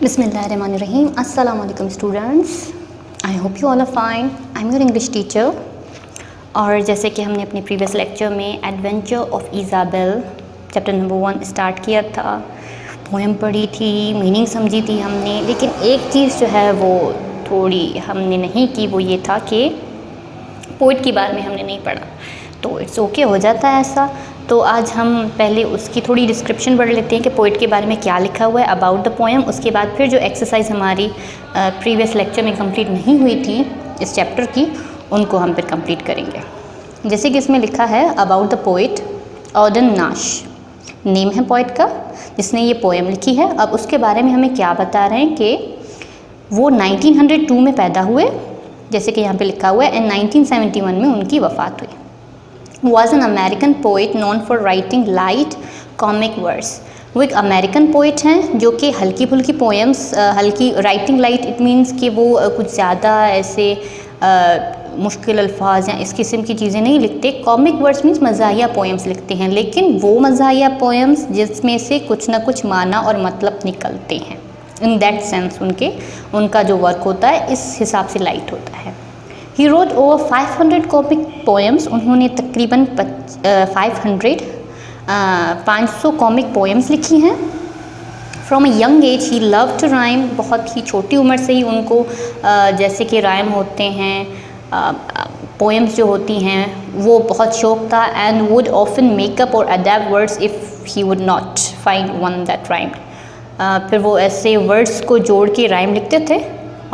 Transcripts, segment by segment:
Bismillahirrahmanirrahim. Assalamu alaikum students. I hope you all are fine. I'm your English teacher. और जैसे कि हमने अपने प्रीवियस लेक्चर में adventure of Isabel chapter number 1 start किया था, पोएम पढ़ी थी, मीनिंग समझी थी हमने, लेकिन एक चीज़ जो है वो थोड़ी हमने नहीं की, वो ये था कि पोइट के बारे में हमने नहीं पढ़ा। तो इट्स ओके, हो जाता है ऐसा। तो आज हम पहले उसकी थोड़ी डिस्क्रिप्शन पढ़ लेते हैं कि पोइट के बारे में क्या लिखा हुआ है अबाउट द पोएम। उसके बाद फिर जो एक्सरसाइज हमारी प्रीवियस लेक्चर में कंप्लीट नहीं हुई थी इस चैप्टर की, उनको हम फिर कंप्लीट करेंगे। जैसे कि इसमें लिखा है अबाउट द पोइट ऑर्डन नाश, नेम है पोइट का जिसने ये पोएम लिखी है। अब उसके बारे में हमें क्या बता रहे हैं कि वो 1902 में पैदा हुए, जैसे कि यहाँ पे लिखा हुआ है, एंड 1971 में उनकी वफ़ात हुई। Was an American poet known for writing light comic verse। वो एक अमेरिकन पोइट हैं जो कि हल्की फुल्की पोएम्स, हल्की राइटिंग लाइट, इट मीन्स कि वो कुछ ज़्यादा ऐसे मुश्किल अल्फाज या इस किस्म की चीज़ें नहीं लिखते। कॉमिक वर्ड्स मीन्स मज़ाहिया पोएम्स लिखते हैं, लेकिन वो मज़ाहिया पोएम्स जिसमें से कुछ ना कुछ माना और मतलब निकलते हैं। इन दैट सेंस उनका जो वर्क होता है इस हिसाब से लाइट होता है। He wrote over 500 comic poems, उन्होंने तकरीबन 500 कॉमिक पोएम्स लिखी हैं। From a young age he love to rhyme, बहुत ही छोटी उम्र से ही उनको जैसे कि राइम होते हैं, पोएम्स जो होती हैं वो बहुत शौक था। एंड वुड ऑफन मेकअप और adapt words if he would not find one that rhymed. फिर वो ऐसे वर्ड्स को जोड़ के राइम लिखते थे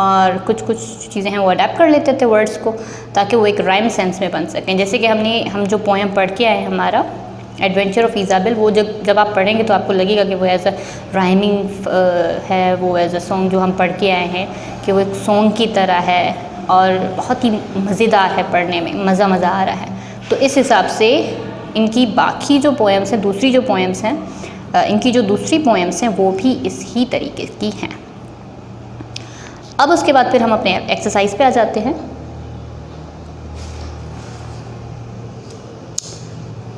और कुछ चीज़ें हैं वो अडेप्ट कर लेते थे वर्ड्स को, ताकि वो एक राइम सेंस में बन सकें। जैसे कि हम जो पोएम पढ़ के आए हमारा एडवेंचर ऑफ इज़ाबेल, वो जब आप पढ़ेंगे तो आपको लगेगा कि वो एज अ राइमिंग है, वो एज अ सॉन्ग जो हम पढ़ के आए हैं कि वो एक सॉन्ग की तरह है और बहुत ही मज़ेदार है, पढ़ने में मज़ा आ रहा है। तो इस हिसाब से इनकी बाकी जो पोएम्स हैं, दूसरी जो पोएम्स हैं, इनकी जो दूसरी पोएम्स हैं वो भी इस ही तरीके की हैं। अब उसके बाद फिर हम अपने एक्सरसाइज पे आ जाते हैं।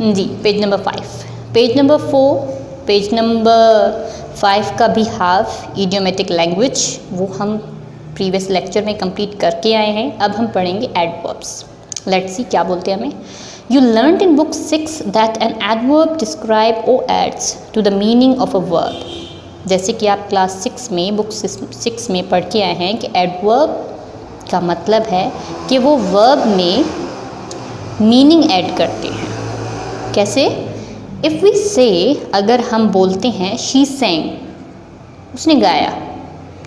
जी, page number 5, page number 4, page number 5 का भी हाफ इडियोमेटिक लैंग्वेज, वो हम प्रीवियस लेक्चर में कंप्लीट करके आए हैं। अब हम पढ़ेंगे एडवर्ब्स। लेट्स सी क्या बोलते हैं हमें। You learned in book 6 that an adverb describe or adds to the meaning of a verb. जैसे कि आप क्लास 6 में बुक 6 में पढ़ के आए हैं कि एडवर्ब का मतलब है कि वो वर्ब में मीनिंग ऐड करते हैं। कैसे? इफ़ वी से, अगर हम बोलते हैं शी सेंग, उसने गाया,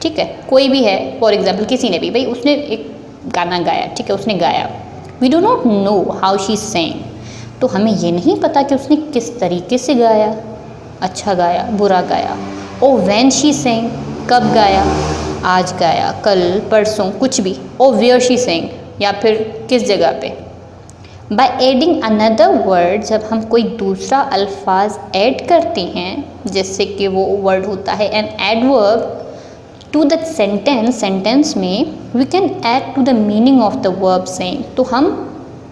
ठीक है, कोई भी है, फॉर एग्जाम्पल किसी ने भी, भाई उसने एक गाना गाया, ठीक है, उसने गाया। We do not know how she sang, तो हमें ये नहीं पता कि उसने किस तरीके से गाया, अच्छा गाया, बुरा गाया। ओ व्हेन शी सेंग, कब गाया, आज गाया, कल, परसों, कुछ भी। ओ वेयर शी सेंग, या फिर किस जगह पे। बाय एडिंग अनदर वर्ड, जब हम कोई दूसरा अल्फाज ऐड करते हैं, जैसे कि वो वर्ड होता है an adverb to the sentence, sentence में we can add to the meaning of the verb sang. तो हम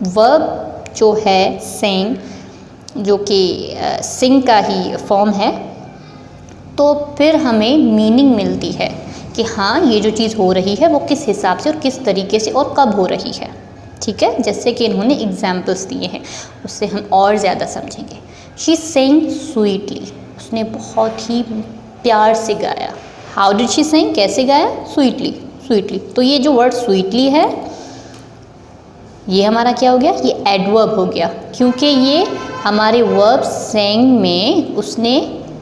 वर्ब जो है सेंग, जो कि सिंग का ही फॉर्म है, तो फिर हमें मीनिंग मिलती है कि हाँ ये जो चीज़ हो रही है वो किस हिसाब से और किस तरीके से और कब हो रही है, ठीक है। जैसे कि इन्होंने एग्जाम्पल्स दिए हैं, उससे हम और ज़्यादा समझेंगे। शी सेंग स्वीटली, उसने बहुत ही प्यार से गाया। हाउ डिड शी सेंग, कैसे गाया, स्वीटली, स्वीटली। तो ये जो वर्ड स्वीटली है ये हमारा क्या हो गया, ये एडवर्ब हो गया, क्योंकि ये हमारे वर्ब सेंग में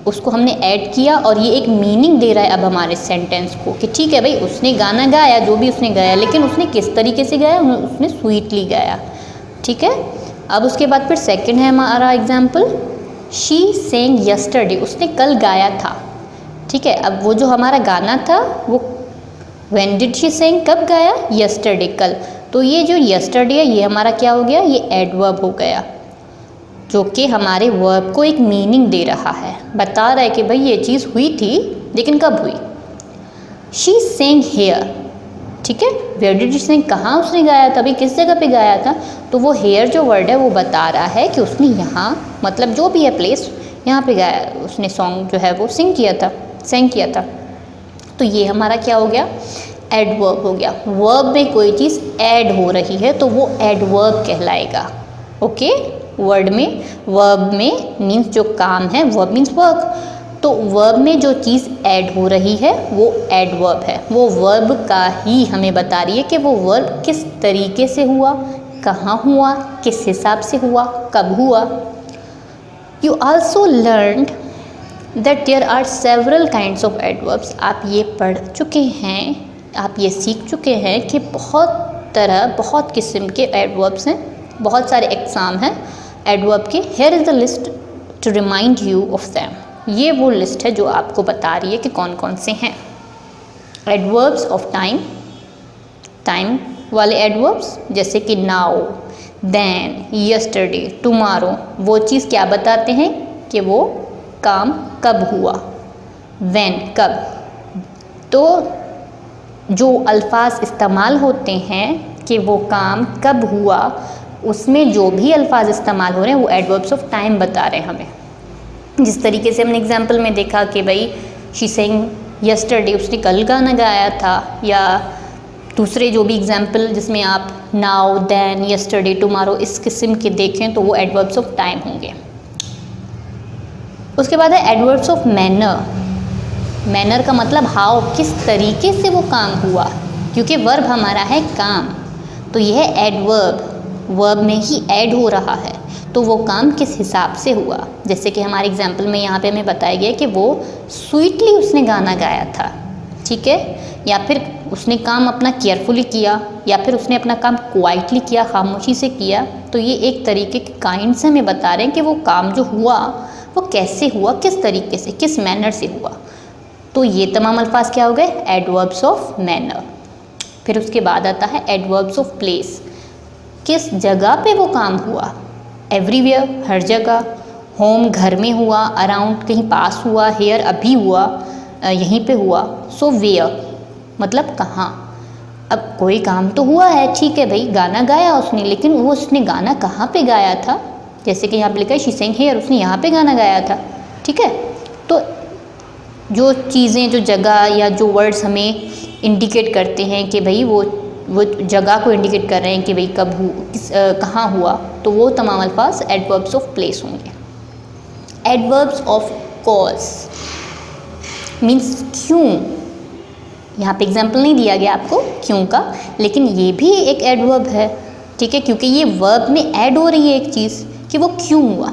उसको हमने ऐड किया और ये एक मीनिंग दे रहा है अब हमारे सेंटेंस को कि ठीक है भाई उसने गाना गाया, जो भी उसने गाया, लेकिन उसने किस तरीके से गाया, उसने स्वीटली गाया, ठीक है। अब उसके बाद फिर सेकंड है हमारा एग्जाम्पल, शी सेंग यस्टरडे, उसने कल गाया था, ठीक है। अब वो जो हमारा गाना था वो व्हेन डिड शी सेंग, कब गाया, यस्टरडे, कल। तो ये जो यस्टरडे है ये हमारा क्या हो गया, ये एडवर्ब हो गया, जो कि हमारे वर्ब को एक मीनिंग दे रहा है, बता रहा है कि भाई ये चीज़ हुई थी लेकिन कब हुई। शी सेंग हेयर, ठीक है, वेयर डिड शी सेंग, कहाँ उसने गाया था, भाई किस जगह पे गाया था। तो वो हेयर जो वर्ड है वो बता रहा है कि उसने यहाँ, मतलब जो भी है प्लेस, यहाँ पे गाया, उसने सॉन्ग जो है वो सेंग किया था। तो ये हमारा क्या हो गया, एडवर्ब हो गया। वर्ब में कोई चीज़ ऐड हो रही है तो वो एडवर्ब कहलाएगा। ओके, वर्ड में वर्ब में मीन्स जो काम है, वर्ब मीन्स वर्क, तो वर्ब में जो चीज़ ऐड हो रही है वो एडवर्ब है। वो वर्ब का ही हमें बता रही है कि वो वर्ब किस तरीके से हुआ, कहाँ हुआ, किस हिसाब से हुआ, कब हुआ। You also learned that there are several kinds of adverbs. आप ये पढ़ चुके हैं, आप ये सीख चुके हैं कि बहुत किस्म के एडवर्ब्स हैं, बहुत सारे एग्जाम हैं एडवर्ब के। Here is the list to remind you of them. ये वो लिस्ट है जो आपको बता रही है कि कौन कौन से हैं एडवर्ब्स ऑफ टाइम, टाइम वाले एडवर्ब्स जैसे कि नाउ, देन, यस्टरडे, टुमारो। वो चीज़ क्या बताते हैं कि वो काम कब हुआ, व्हेन, कब। तो जो अल्फाज इस्तेमाल होते हैं कि वो काम कब हुआ, उसमें जो भी अल्फाज इस्तेमाल हो रहे हैं वो एडवर्ब्स ऑफ टाइम बता रहे हैं हमें। जिस तरीके से हमने एग्जाम्पल में देखा कि भाई शी सेइंग यस्टरडे, उसने कल गाना गाया था, या दूसरे जो भी एग्जाम्पल जिसमें आप नाउ, देन, यस्टरडे, टुमारो इस किस्म के देखें तो वो एडवर्ब्स ऑफ टाइम होंगे। उसके बाद है एडवर्ब्स ऑफ मैनर। मैनर का मतलब हाउ, किस तरीके से वो काम हुआ, क्योंकि वर्ब हमारा है काम, तो यह एडवर्ब वर्ब में ही ऐड हो रहा है, तो वो काम किस हिसाब से हुआ। जैसे कि हमारे एग्जाम्पल में यहाँ पे हमें बताया गया कि वो स्वीटली उसने गाना गाया था, ठीक है, या फिर उसने काम अपना केयरफुली किया, या फिर उसने अपना काम क्वाइटली किया, खामोशी से किया। तो ये एक तरीके के काइंड से हमें बता रहे हैं कि वो काम जो हुआ वो कैसे हुआ, किस तरीके से, किस मैनर से हुआ। तो ये तमाम अल्फाज क्या हो गए, एडवर्ब्स ऑफ मैनर। फिर उसके बाद आता है एडवर्ब्स ऑफ प्लेस। किस जगह पे वो काम हुआ, एवरीवेयर, हर जगह, होम, घर में हुआ, अराउंड, कहीं पास हुआ, हेयर, अभी हुआ, यहीं पे हुआ, सो वेयर मतलब कहाँ। अब कोई काम तो हुआ है, ठीक है भाई, गाना गाया उसने, लेकिन वो उसने गाना कहाँ पे गाया था। जैसे कि यहाँ पे लिखा है शी सेइंग हियर, उसने यहाँ पे गाना गाया था, ठीक है। तो जो चीज़ें, जो जगह या जो वर्ड्स हमें इंडिकेट करते हैं कि भाई वो जगह को इंडिकेट कर रहे हैं कि भाई कब कहाँ हुआ, तो वो तमाम अल्फाज एडवर्ब्स ऑफ प्लेस होंगे। एडवर्ब्स ऑफ कॉज मीन्स क्यों। यहाँ पे एग्जाम्पल नहीं दिया गया आपको क्यों का, लेकिन ये भी एक एडवर्ब है, ठीक है, क्योंकि ये वर्ब में ऐड हो रही है एक चीज़ कि वो क्यों हुआ।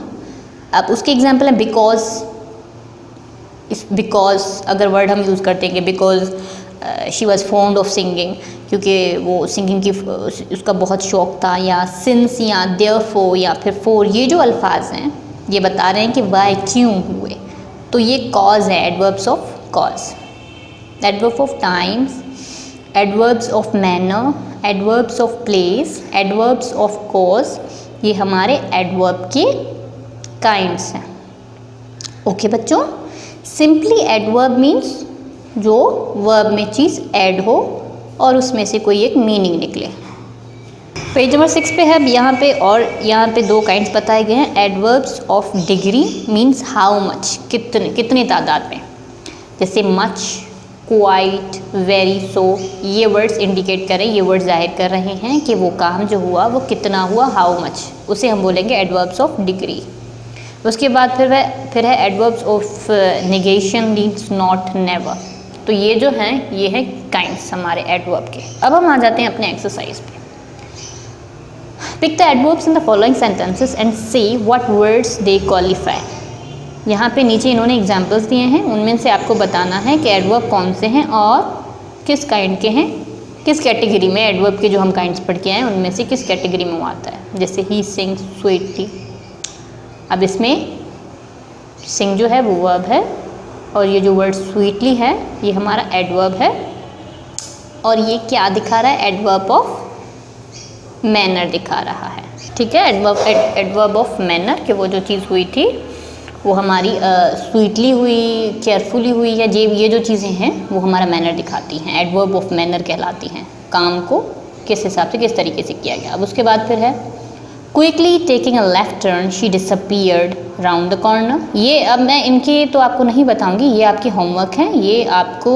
अब उसके एग्जाम्पल है बिकॉज। इस बिकॉज अगर वर्ड हम यूज़ करते हैं कि because she was fond of singing, क्योंकि वो सिंगिंग की उसका बहुत शौक़ था, या सिंस या देयरफॉर या फिर फॉर, ये जो अल्फाज हैं ये बता रहे हैं कि वाई, क्यों हुए। तो ये कॉज है, adverbs of cause. Adverb of times, adverbs of manner, adverbs of place, adverbs of cause, ये हमारे एडवर्ब के काइंड्स हैं। ओके बच्चों, सिंपली एडवर्ब मीन्स जो वर्ब में चीज़ ऐड हो और उसमें से कोई एक मीनिंग निकले। पेज नंबर 6 पे है यहाँ पे, और यहाँ पे दो काइंड्स बताए गए हैं। Adverbs of degree means how much, कितने तादाद में, जैसे मच, क्वाइट, वेरी, सो, ये वर्ड्स इंडिकेट करें, ये वर्ड्स जाहिर कर रहे हैं कि वो काम जो हुआ वो कितना हुआ, हाउ मच, उसे हम बोलेंगे एडवर्ब्स ऑफ डिग्री। उसके बाद फिर है adverbs of negation means not, never. तो ये जो हैं ये है काइंड्स हमारे एडवर्ब के। अब हम आ जाते हैं अपने एक्सरसाइज पे। Pick the adverbs in the following sentences and say what words they qualify. यहाँ पे नीचे इन्होंने एग्जाम्पल्स दिए हैं, उनमें से आपको बताना है कि एडवर्ब कौन से हैं और किस काइंड के हैं, किस कैटेगरी में। एडवर्ब के जो हम काइंड्स पढ़ के आए हैं उनमें से किस कैटेगरी में वो आता है। जैसे ही सिंग्स स्वीटली, अब इसमें सिंग जो है वो वर्ब है और ये जो वर्ड स्वीटली है ये हमारा एडवर्ब है, और ये क्या दिखा रहा है, एडवर्ब ऑफ मैनर दिखा रहा है, ठीक है। एडवर्ब ऑफ मैनर कि वो जो चीज़ हुई थी वो हमारी स्वीटली हुई, केयरफुली हुई, या ये जो चीज़ें हैं वो हमारा मैनर दिखाती हैं, एडवर्ब ऑफ मैनर कहलाती हैं। काम को किस हिसाब से, किस तरीके से किया गया। अब उसके बाद फिर है quickly taking a left turn she disappeared round the corner. ये अब मैं इनके तो आपको नहीं बताऊंगी, ये आपके होमवर्क हैं, ये आपको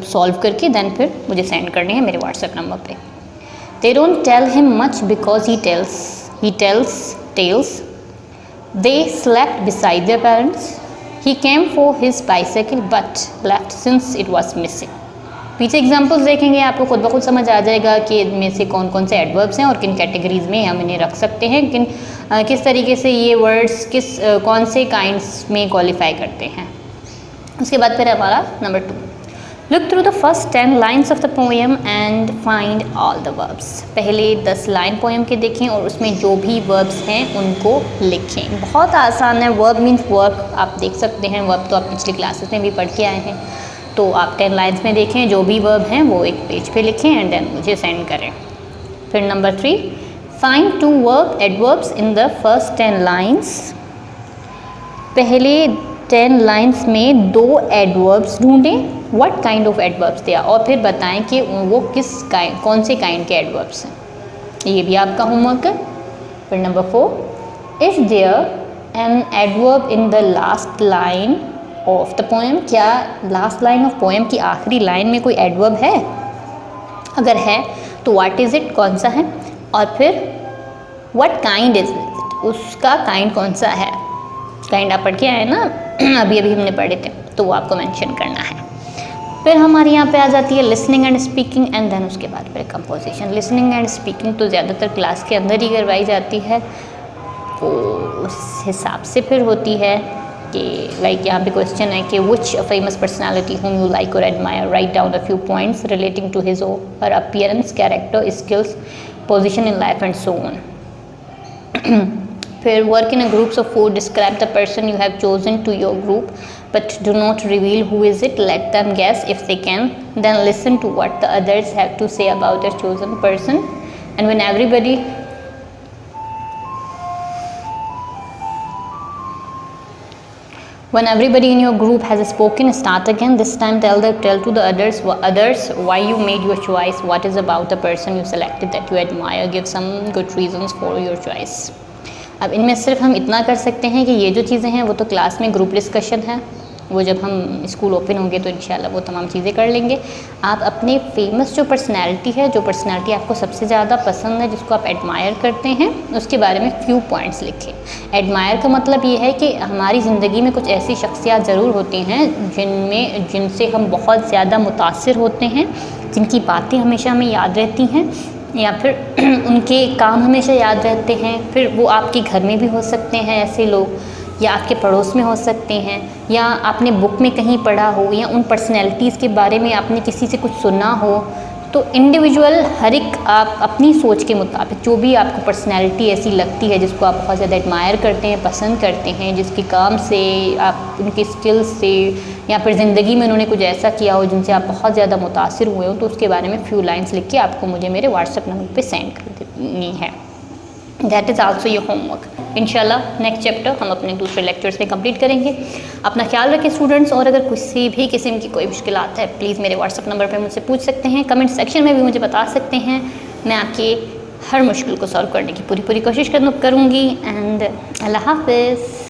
सॉल्व करके देन फिर मुझे सेंड करने हैं मेरे व्हाट्सएप नंबर पे। They don't tell him much because he tells tales. They slept beside their parents. He came for his bicycle but left since it was missing. पीछे एग्जाम्पल्स देखेंगे आपको खुद ब खुद समझ आ जाएगा कि इनमें से कौन कौन से एडवर्ब्स हैं और किन कैटेगरीज में हम इन्हें रख सकते हैं, किस तरीके से ये वर्ड्स कौन से काइंड्स में क्वालिफाई करते हैं। उसके बाद फिर हमारा number 2, look through the first 10 lines of the poem and find all the verbs. पहले 10 लाइन पोएम के देखें और उसमें जो भी वर्ब्स हैं उनको लिखें। बहुत आसान है। वर्ब मीन्स वर्क, आप देख सकते हैं, वर्ब तो आप पिछली क्लासेस में भी पढ़ के आए हैं। तो आप 10 लाइन्स में देखें, जो भी वर्ब हैं वो एक पेज पे लिखें एंड देन मुझे सेंड करें। फिर number 3, find 2 verb adverbs in the first 10 lines. पहले 10 लाइन्स में 2 एडवर्ब्स ढूंढें, what kind of adverbs they are, और फिर बताएं कि वो कौन से काइंड के एडवर्ब्स हैं। ये भी आपका होमवर्क है। फिर number 4, is there an adverb in the last line of the poem. क्या लास्ट लाइन ऑफ पोएम की आखिरी लाइन में कोई एडवर्ब है? अगर है तो व्हाट इज़ इट, कौन सा है, और फिर व्हाट काइंड इज इट, उसका काइंड कौन सा है। काइंड आप पढ़ के आए ना, अभी हमने पढ़े थे, तो वो आपको मेंशन करना है। फिर हमारे यहाँ पे आ जाती है listening and speaking and then उसके बाद फिर कंपोजिशन। लिसनिंग एंड स्पीकिंग तो ज़्यादातर क्लास के अंदर ही करवाई जाती है, तो उस हिसाब से फिर होती है कि लाइक यहाँ पे क्वेश्चन है कि which famous personality whom you like or admire, write down a few points relating to his or her appearance, character, skills, position in life and so on. फिर work in a groups of 4, describe the person you have chosen to your group but do not reveal who is it, let them guess if they can, then listen to what the others have to say about their chosen person and when everybody in your group has spoken, start again. This time tell to the others why you made your choice, what is about the person you selected that you admire, give some good reasons for your choice. अब इनमें सिर्फ हम इतना कर सकते हैं कि ये जो चीज़ें हैं वो तो क्लास में ग्रुप डिस्कशन है, वो जब हम स्कूल ओपन होंगे तो इंशाल्लाह वो तमाम चीज़ें कर लेंगे। आप अपने फेमस जो पर्सनैलिटी है, जो पर्सनैलिटी आपको सबसे ज़्यादा पसंद है, जिसको आप एडमायर करते हैं, उसके बारे में फ्यू पॉइंट्स लिखें। एडमायर का मतलब ये है कि हमारी ज़िंदगी में कुछ ऐसी शख्सियात ज़रूर होती हैं जिनसे हम बहुत ज़्यादा मुतासिर होते हैं, जिनकी बातें हमेशा हमें याद रहती हैं या फिर उनके काम हमेशा याद रहते हैं। फिर वो आपके घर में भी हो सकते हैं ऐसे लोग, या आपके पड़ोस में हो सकते हैं, या आपने बुक में कहीं पढ़ा हो, या उन पर्सनैलिटीज़ के बारे में आपने किसी से कुछ सुना हो। तो इंडिविजुअल हर एक आप अपनी सोच के मुताबिक जो भी आपको पर्सनैलिटी ऐसी लगती है, जिसको आप बहुत ज़्यादा एडमायर करते हैं, पसंद करते हैं, जिसके काम से, आप उनके स्किल्स से, या फिर ज़िंदगी में उन्होंने कुछ ऐसा किया हो जिनसे आप बहुत ज़्यादा मुतासिर हुए हो, तो उसके बारे में फ्यू लाइन्स लिख के आपको मुझे मेरे व्हाट्सएप नंबर पे सेंड कर देनी है। That is also your homework. इंशाल्लाह नेक्स्ट चैप्टर हम अपने दूसरे लेक्चर्स में कंप्लीट करेंगे। अपना ख्याल रखें स्टूडेंट्स, और अगर किसी भी किस्म की कोई मुश्किलात है प्लीज़ मेरे व्हाट्सएप नंबर पर मुझसे पूछ सकते हैं, कमेंट सेक्शन में भी मुझे बता सकते हैं। मैं आपकी हर मुश्किल को सॉल्व करने की पूरी कोशिश करूँगी। एंड अल्लाह हाफ़िज़।